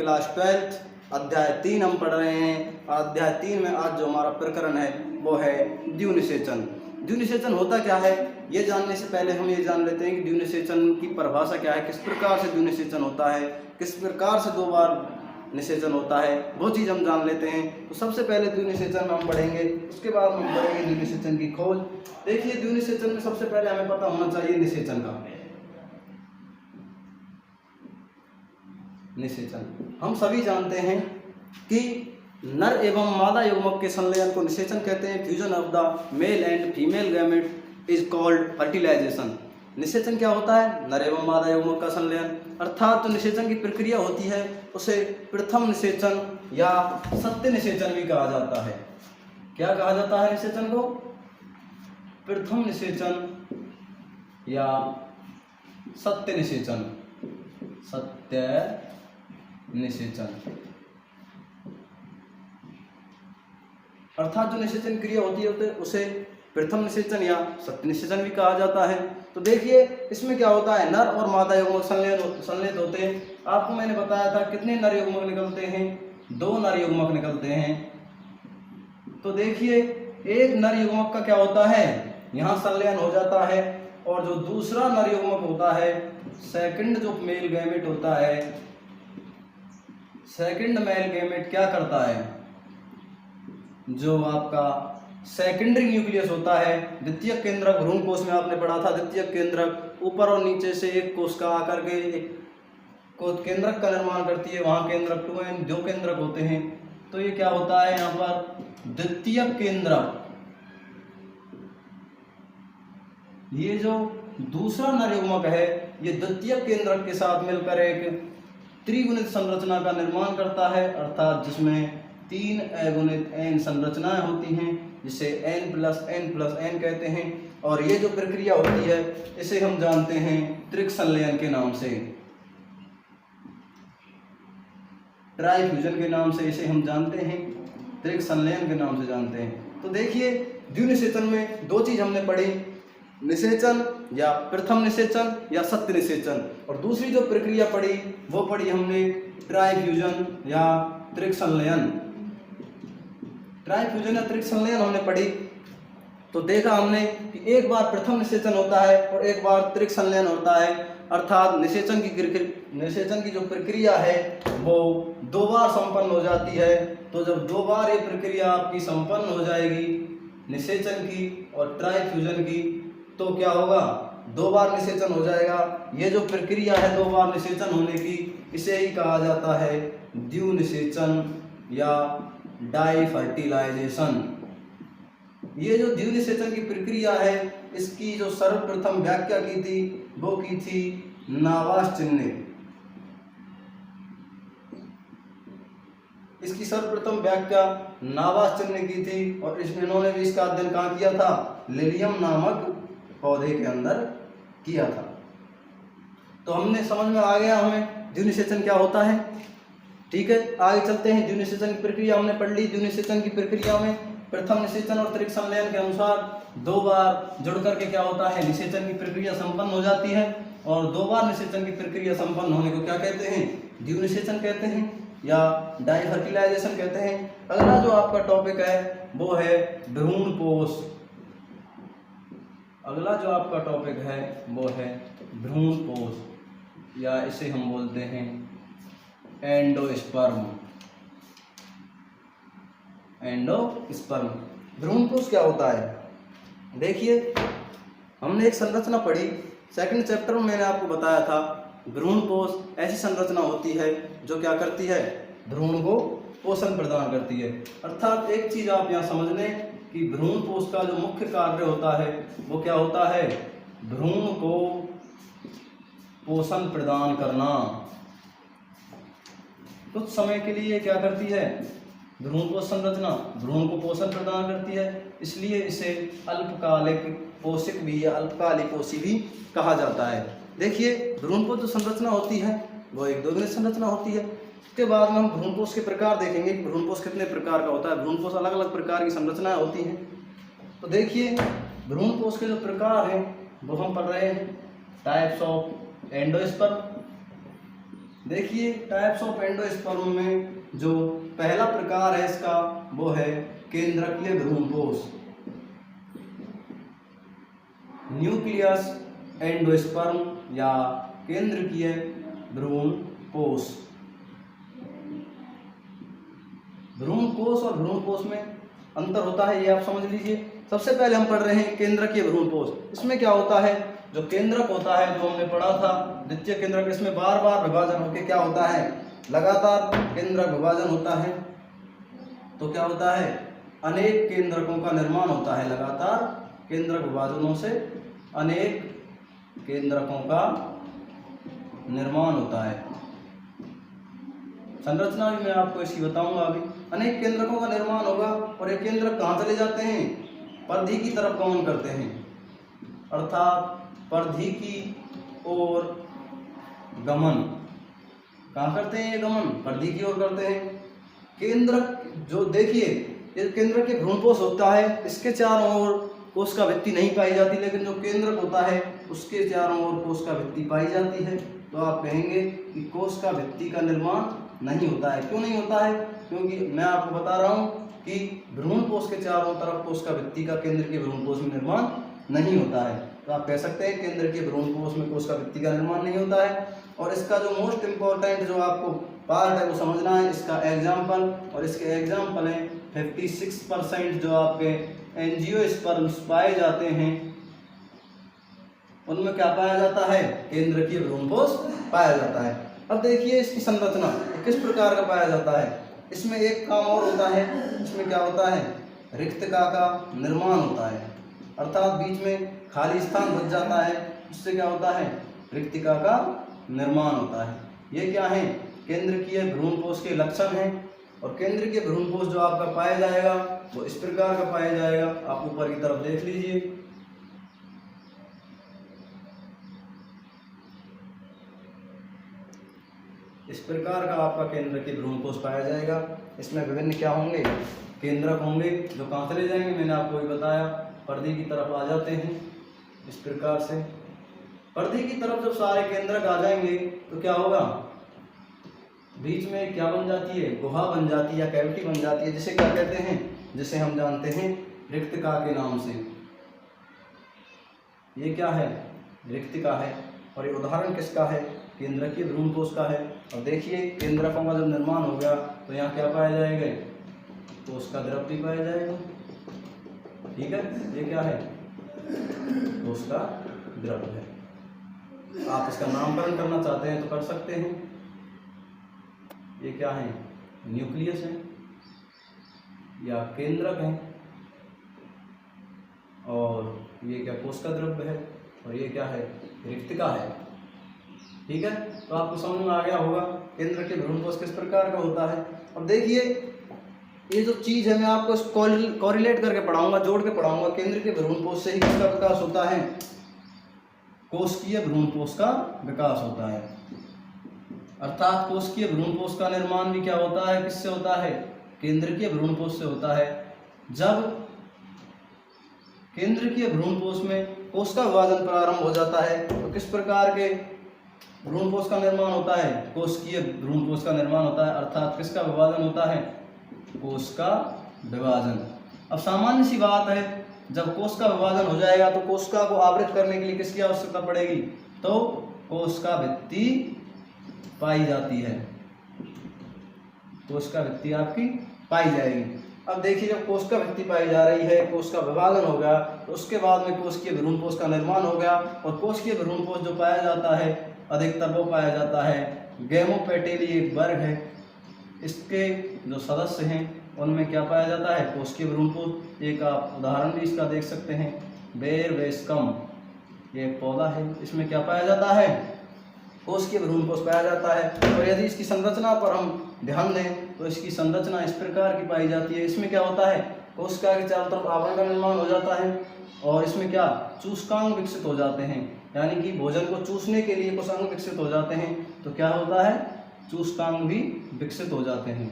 Class 12 अध्याय 3 हम पढ़ रहे हैं। और अध्याय 3 में आज जो हमारा प्रकरण है वो है द्युनिषेचन। द्युनिषेचन होता क्या है ये जानने से पहले हम ये जान लेते हैं कि द्युनिषेचन की परिभाषा क्या है, किस प्रकार से द्युनिषेचन होता है, किस प्रकार से 2 बार निषेचन होता है, वो चीज़ हम जान लेते हैं। तो सबसे पहले द्युनिषेचन हम पढ़ेंगे, उसके बाद हम पढ़ेंगे द्युनिषेचन की खोज। देखिए द्युनिषेचन में सबसे पहले हमें पता होना चाहिए निषेचन का। निषेचन हम सभी जानते हैं कि नर एवं मादा युग्मक के संलयन को निषेचन कहते हैं। Fusion of the male and female gamete is called fertilisation. निषेचन क्या होता है? नर एवं मादा युग्मक का संलयन, अर्थात जो निषेचन की प्रक्रिया होती है उसे प्रथम निषेचन या सत्य निषेचन भी कहा जाता है। क्या कहा जाता है निषेचन को? प्रथम निषेचन या सत्य निषेचन। सत्य निषेचन अर्थात जो निषेचन क्रिया होती है उसे प्रथम निषेचन या सत्य निषेचन भी कहा जाता है। तो देखिए इसमें क्या होता है, नर और मादा युग्मक संलयन होते हैं। आपको मैंने बताया था कितने नर युग्मक निकलते हैं? 2 नर युग्मक निकलते हैं। तो देखिए एक नर युग्मक का क्या होता है, यहाँ संलयन हो जाता है, और जो दूसरा नर युग्मक होता है, सेकंड जो मेल गैमेट होता है, सेकंड मेल गैमेट क्या करता है, जो आपका सेकेंडरी न्यूक्लियस होता है, द्वितीयक केंद्रक भ्रूण कोश में आपने पढ़ा था, द्वितीयक केंद्रक ऊपर और नीचे से एक कोशिका आकर के केंद्रक का निर्माण करती है। वहाँ केंद्रक 2 केंद्रक होते हैं। तो ये क्या होता है यहाँ पर द्वितीयक केंद्रक, ये जो दूसरा नर युग्मक है ये द्वितीयक केंद्रक के साथ मिलकर एक त्रिगुणित संरचना का निर्माण करता है, अर्थात जिसमें 3 अगुणित n संरचनाएं होती हैं, जिसे n+n+n कहते हैं। और ये जो प्रक्रिया होती है इसे हम जानते हैं त्रिक संलयन के नाम से, ट्राइफ्यूजन के नाम से इसे हम जानते हैं, त्रिक संलयन के नाम से जानते हैं। तो देखिए द्युनिषेचन में 2 चीज हमने पढ़ी, निषेचन या प्रथम निषेचन या सत्य निषेचन, और दूसरी जो प्रक्रिया पढ़ी वो पढ़ी हमने ट्राइफ्यूजन या त्रिक संलयन। ट्राइफ्यूजन या त्रिक संलयन हमने पढ़ी तो देखा हमने कि एक बार प्रथम निषेचन होता है और एक बार त्रिक संलयन होता है, अर्थात निषेचन की जो प्रक्रिया है वो 2 बार संपन्न हो जाती है। तो जब 2 बार ये प्रक्रिया आपकी संपन्न हो जाएगी निषेचन की और ट्राइफ्यूजन की, तो क्या होगा, 2 बार निषेचन हो जाएगा। ये जो प्रक्रिया है 2 बार निषेचन होने की, इसे ही कहा जाता है द्युनिषेचन या डाई फर्टिलाइजेशन। ये जो द्युनिषेचन की प्रक्रिया है इसकी जो सर्वप्रथम व्याख्या की थी वो की थी नावासचिन ने। इसकी सर्वप्रथम व्याख्या नावासचिन ने की थी, और इन्होंने भी इसका अध्ययन कहाँ किया था, लिलियम नामक पौधे के अंदर किया था। तो हमने समझ में आ गया हमें द्युनिषेचन क्या होता है। ठीक है, आगे चलते हैं। द्युनिषेचन की प्रक्रिया हमने पढ़ ली। द्युनिषेचन की प्रक्रिया में प्रथम निषेचन और त्रिक संलयन के अनुसार 2 बार जुड़ करके क्या होता है, निषेचन की प्रक्रिया संपन्न हो जाती है, और 2 बार निषेचन की प्रक्रिया संपन्न होने को क्या कहते हैं, द्युनिषेचन कहते हैं या डाई फर्टिलाइजेशन कहते हैं। अगला जो आपका टॉपिक है वो है भ्रूणपोष। अगला जो आपका टॉपिक है वो है भ्रूणपोष, या इसे हम बोलते हैं एंडोस्पर्म। एंडोस्पर्म भ्रूणकोश क्या होता है? देखिए हमने एक संरचना पढ़ी, सेकंड चैप्टर में मैंने आपको बताया था भ्रूणकोश ऐसी संरचना होती है जो क्या करती है, भ्रूण को पोषण प्रदान करती है। अर्थात एक चीज आप यहाँ समझ लें कि भ्रूणकोश का जो मुख्य कार्य होता है वो क्या होता है, भ्रूण को पोषण प्रदान करना। कुछ समय के लिए क्या करती है, भ्रूणकोश संरचना भ्रूण को पोषण प्रदान करती है, इसलिए इसे अल्पकालिक पोषक भी या अल्पकालिकोशी भी कहा जाता है। देखिए भ्रूणकोश जो संरचना होती है वो एक द्विगुणित संरचना होती है। उसके बाद में हम भ्रूणकोश के प्रकार देखेंगे कि भ्रूणकोश कितने प्रकार का होता है। भ्रूणकोश अलग अलग प्रकार की संरचनाएं होती हैं। तो देखिए भ्रूणकोश के जो प्रकार हैं वो हम पढ़ रहे हैं, टाइप्स ऑफ एंडोस्पर्म। देखिए टाइप्स ऑफ एंडोस्पर्म में जो पहला प्रकार है इसका वो है केंद्रकीय भ्रूणपोष, न्यूक्लियस एंडोस्पर्म या केंद्रकीय भ्रूणपोष। भ्रूणकोष और भ्रूणपोष में अंतर होता है, ये आप समझ लीजिए। सबसे पहले हम पढ़ रहे हैं केंद्रकीय भ्रूणपोष। इसमें क्या होता है, जो केंद्रक होता है जो हमने पढ़ा था द्वितीय केंद्रक, इसमें बार बार विभाजन होकर क्या होता है, लगातार केंद्रक विभाजन होता है। तो क्या होता है, अनेक केंद्रकों का निर्माण होता है, लगातार केंद्रक विभाजनों से अनेक केंद्रकों का निर्माण होता है। संरचना भी मैं आपको इसकी बताऊंगा अभी। अनेक केंद्रकों का निर्माण होगा और ये केंद्रक कहाँ चले जाते हैं, परिधि की तरफ गमन करते हैं, अर्थात परिधि की ओर गमन। कहाँ करते हैं ये गमन, परिधि की ओर करते हैं। केंद्रक जो देखिए ये केंद्रक के भ्रूणपोष होता है, इसके चारों ओर कोशिका भित्ति नहीं पाई जाती, लेकिन जो केंद्रक होता है उसके चारों ओर कोशिका भित्ति पाई जाती है। तो आप कहेंगे कि कोशिका भित्ति का निर्माण नहीं होता है। क्यों नहीं होता है, क्योंकि मैं आपको बता रहा हूँ कि भ्रूणपोष के चारों तरफ कोशिका भित्ति का केंद्र के भ्रूणपोष में निर्माण नहीं होता है। तो आप कह सकते हैं केंद्र के भ्रूणपोष में कोशिका भित्ति का निर्माण नहीं होता है। और इसका जो मोस्ट इम्पोर्टेंट जो आपको पार्ट है वो समझना है, इसका एग्जाम्पल, और इसके एग्जाम्पल हैं 56% जो आपके एंजियोस्पर्म्स पाए जाते हैं उनमें क्या पाया जाता है, केंद्रकीय भ्रूणपोष पाया जाता है। अब देखिए इसकी संरचना किस प्रकार का पाया जाता है। इसमें एक काम और होता है, इसमें क्या होता है, रिक्तका का निर्माण होता है, अर्थात बीच में खाली स्थान बच जाता है, इससे क्या होता है, रिक्तिका का निर्माण होता है। ये क्या है, केंद्रकीय भ्रूणपोष के लक्षण हैं। और केंद्रकीय भ्रूणपोष जो आपका पाया जाएगा वो इस प्रकार का पाया जाएगा, आप ऊपर की तरफ देख लीजिए। इस प्रकार का आपका केंद्रकीय भ्रूणपोष पाया जाएगा। इसमें विभिन्न क्या होंगे, केंद्रक होंगे जो कहाँ चले जाएंगे, मैंने आपको भी बताया, परिधि की तरफ आ जाते हैं। इस प्रकार से परिधि की तरफ जब सारे केंद्रक आ जाएंगे तो क्या होगा, बीच में क्या बन जाती है, गुहा बन जाती है या कैविटी बन जाती है, जिसे क्या कहते हैं, जिसे हम जानते हैं रिक्तिका के नाम से। ये क्या है, रिक्तिका है। और ये उदाहरण किसका है, केंद्रकीय भ्रूणपोष का है। और देखिए केंद्रकों का जब निर्माण हो गया तो यहाँ क्या पाया जाएगा, तो उसका द्रव भी पाया जाएगा। ठीक है, ये क्या है, तो उसका द्रव है। आप इसका नामकरण करना चाहते हैं तो कर सकते हैं। ये क्या है, न्यूक्लियस है या केंद्रक है, और ये क्या कोशिका द्रव्य है, और ये क्या है, रिक्तिका है। ठीक है, तो आपको समझ में आ गया होगा केंद्र के भ्रूणपोष किस प्रकार का होता है। अब देखिए ये जो चीज़ है मैं आपको कोरिलेट करके पढ़ाऊंगा, जोड़ के पढ़ाऊंगा। केंद्र के भ्रूणपोष से ही किसका विकास होता है, कोशिकीय भ्रूणपोष का विकास होता है। अर्थात कोशिकीय भ्रूणपोष का निर्माण भी क्या होता है, किससे होता है, केंद्रकीय भ्रूणपोष से होता है। जब केंद्रकीय भ्रूणपोष में कोशिका विभाजन प्रारंभ हो जाता है तो किस प्रकार के भ्रूणपोष का निर्माण होता है, कोशिकीय भ्रूणपोष का निर्माण होता है। अर्थात किसका विभाजन होता है, कोशिका विभाजन। अब सामान्य सी बात है, जब कोशिका विभाजन हो जाएगा तो कोशिका को आवृत करने के लिए किसकी आवश्यकता पड़ेगी, तो कोशिका भित्ति पाई जाती है, कोशिका भित्ति आपकी पाई जाएगी। अब देखिए जब कोशिका भित्ति पाई जा रही है, कोशिका विभाजन हो गया, तो उसके बाद में कोशिकीय भ्रूणपोष का निर्माण हो गया। और कोशिकीय भ्रूणपोष जो पाया जाता है अधिकतर वो पाया जाता है गैमोपेटेली एक वर्ग है, इसके जो सदस्य हैं उनमें क्या पाया जाता है, कोशिकीय भ्रूणपोष। एक आप उदाहरण भी इसका देख सकते हैं, बेर वेस्कम, ये एक पौधा है, इसमें क्या पाया जाता है, कोशिकीय भ्रूणपोष पाया जाता है। और यदि इसकी संरचना पर हम ध्यान दें तो इसकी संरचना इस प्रकार की पाई जाती है। इसमें क्या होता है, कोशिका के चारों तरफ आवरण का निर्माण हो जाता है, और इसमें क्या, चूसकांग विकसित हो जाते हैं, यानी कि भोजन को चूसने के लिए कुछ अंग विकसित हो जाते हैं। तो क्या होता है, चूसकांग भी विकसित हो जाते हैं,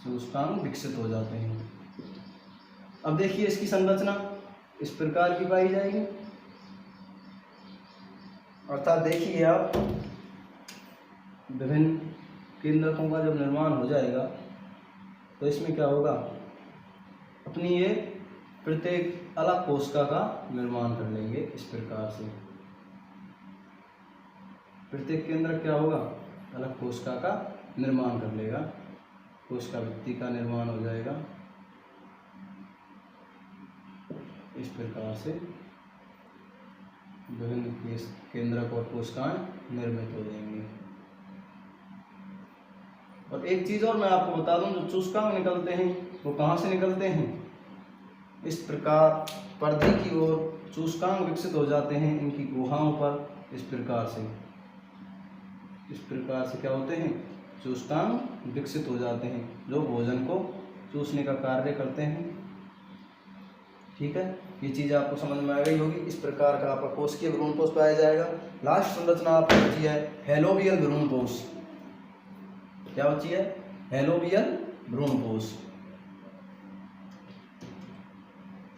चूसकांग विकसित हो जाते हैं। अब देखिए इसकी संरचना इस प्रकार की पाई जाएगी। अर्थात देखिए आप, विभिन्न केंद्रकों का जब निर्माण हो जाएगा तो इसमें क्या होगा, अपनी ये प्रत्येक अलग कोशिका का निर्माण कर लेंगे। इस प्रकार से प्रत्येक केंद्र क्या होगा, अलग कोशिका का निर्माण कर लेगा, कोशिका भित्ति का निर्माण हो जाएगा। इस प्रकार से विभिन्न केंद्रक और कोशिकाएं निर्मित हो जाएंगी। और एक चीज और मैं आपको बता दूं, जो चूसकांग निकलते हैं वो कहाँ से निकलते हैं, इस प्रकार परिधि की ओर चूसकांग विकसित हो जाते हैं इनकी गुहाओं पर। इस प्रकार से क्या होते हैं, चूसकांग विकसित हो जाते हैं जो भोजन को चूसने का कार्य करते हैं। ठीक है, ये चीज़ आपको समझ में आ गई होगी। इस प्रकार का आपका कोशिकीय भ्रूणपोष पाया जाएगा। लास्ट संरचना आपकी बची है हेलोबियल भ्रूणपोष। क्या बची है, हेलोबियल भ्रूणपोष।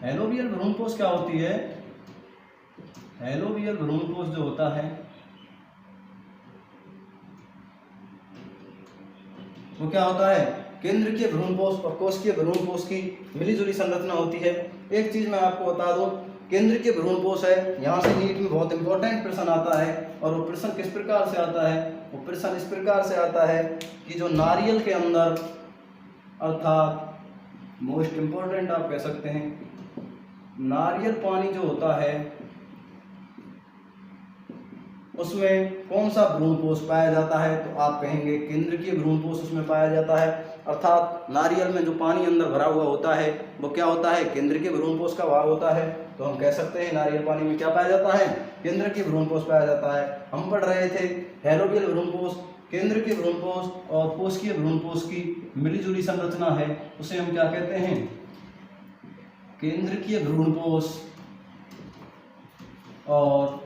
हेलोबियल भ्रूणपोष क्या होती है, हेलोबियल भ्रूणपोष जो होता है वो क्या होता है, केंद्रकीय भ्रूणपोष और कोशिकीय भ्रूणपोष की मिलीजुली संरचना होती है। एक चीज मैं आपको बता दूं, केंद्रकीय भ्रूणपोष है, यहाँ से नीट में बहुत इंपॉर्टेंट प्रश्न आता है। और वो प्रश्न किस प्रकार से आता है, वो प्रश्न इस प्रकार से आता है कि जो नारियल के अंदर, अर्थात मोस्ट इंपॉर्टेंट आप कह सकते हैं, नारियल पानी जो होता है उसमें कौन सा भ्रूणपोष पाया जाता है, तो आप कहेंगे केंद्रकीय भ्रूणपोष उसमें पाया जाता है। अर्थात नारियल में जो पानी अंदर भरा हुआ होता है वो क्या होता है, केंद्रकीय भ्रूणपोष का भाग होता है। तो हम कह सकते हैं नारियल पानी में क्या पाया जाता है, केंद्रकीय भ्रूणपोष पाया जाता है। हम पढ़ रहे थे हेलोबियल भ्रूणपोष, केंद्रकीय भ्रूणपोष और कोशिकीय भ्रूणपोष की मिलीजुली संरचना है, उसे हम क्या कहते हैं, केंद्रकीय भ्रूणपोष और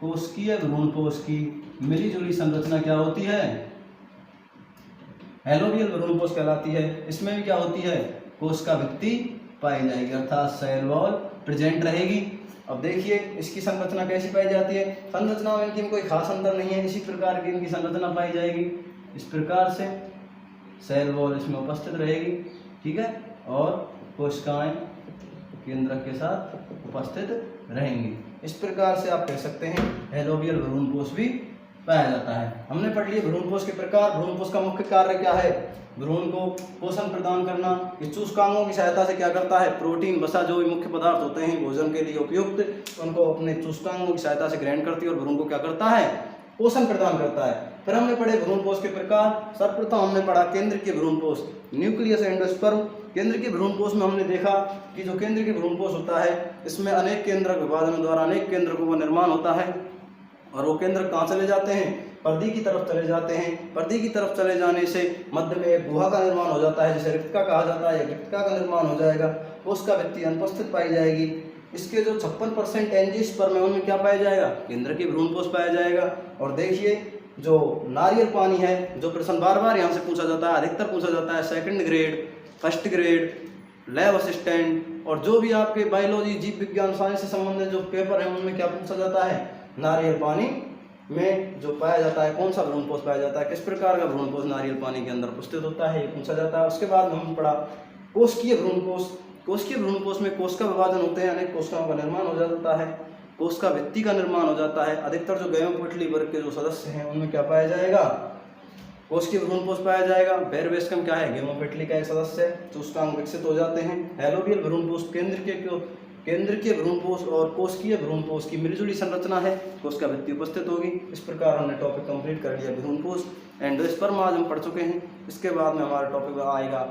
कोशिकीय भ्रूणपोष की मिलीजुली संरचना क्या होती है, हेलोबियल भ्रूणपोष कहलाती है। इसमें भी क्या होती है, कोशिका भित्ति पाई जाएगी, अर्थात सेल वॉल प्रेजेंट रहेगी। अब देखिए इसकी संरचना कैसी पाई जाती है, संरचना में इनकी कोई खास अंतर नहीं है, इसी प्रकार की इनकी संरचना पाई जाएगी। इस प्रकार से सेल वॉल इसमें उपस्थित रहेगी, ठीक है, और कोशिकाएं केंद्रक के साथ उपस्थित रहेंगी। इस प्रकार से आप कह सकते हैं हेलोबियल भ्रूणपोष भी पाया जाता है। हमने पढ़ लिया भ्रूणपोष के प्रकार। भ्रूणपोष का मुख्य कार्य क्या है, भ्रूण को पोषण प्रदान करना। इस चूसकांगों की सहायता से क्या करता है, प्रोटीन, वसा, जो भी मुख्य पदार्थ होते हैं भोजन के लिए उपयुक्त, उनको अपने चूसकांगों की सहायता से ग्रहण करती है और भ्रूण को क्या करता है, पोषण प्रदान करता है। फिर हमने पढ़े भ्रूणपोष के प्रकार। सर्वप्रथम हमने पढ़ा केंद्रकीय भ्रूणपोष, न्यूक्लियस एंडोस्पर्म। केंद्रकीय भ्रूणपोष में हमने देखा कि जो केंद्रकीय भ्रूणपोष होता है इसमें अनेक केंद्रक विभाजन द्वारा अनेक केंद्रकों का निर्माण होता है। और वो केंद्र कहाँ चले जाते हैं, परिधि की तरफ चले जाते हैं। परिधि की तरफ चले जाने से मध्य में एक गुहा का निर्माण हो जाता है जिसे रिक्तिका कहा जाता है। रिक्तिका का निर्माण हो जाएगा, कोशिका भित्ति अनुपस्थित पाई जाएगी। इसके जो 56% एंजियोस्पर्म है उनमें क्या पाया जाएगा, केंद्रकीय भ्रूणपोष पाया जाएगा। और देखिए जो नारियल पानी है, जो प्रश्न बार बार यहाँ से पूछा जाता है, अधिकतर पूछा जाता है second grade, first grade, lab assistant, और जो भी आपके बायोलॉजी, जीव विज्ञान, साइंस से संबंधित जो पेपर है उनमें क्या पूछा जाता है, नारियल पानी में जो पाया जाता है कौन सा भ्रूणपोष पाया जाता है, किस प्रकार का भ्रूणपोष नारियल पानी के अंदर उपस्थित होता है, ये पूछा जाता है। उसके बाद हम पढ़ा कोशिकीय भ्रूणपोष। कोशिकीय भ्रूणपोष में कोशिका विभाजन होते हैं, अनेक कोशिकाओं का निर्माण हो जाता है, कोशिका भित्ति का निर्माण हो जाता है। अधिकतर जो गैमोपोटली वर्ग के जो सदस्य हैं उनमें क्या पाया जाएगा, कोशिकीय भ्रूणपोष पाया जाएगा। बेरवेस्कम क्या है, गैमोपोटली का एक सदस्य है। चूसकांग विकसित हो जाते हैं। हेलोबियल भ्रूणपोष केंद्रकीय भ्रूणपोष और कोशिकीय भ्रूणपोष की मिलीजुली संरचना है, कोशिका भित्ति उपस्थित होगी। इस प्रकार हमने टॉपिक कंप्लीट कर लिया भ्रूणपोष एंडोस्पर्म आज हम पढ़ चुके हैं। इसके बाद में हमारा टॉपिक आएगा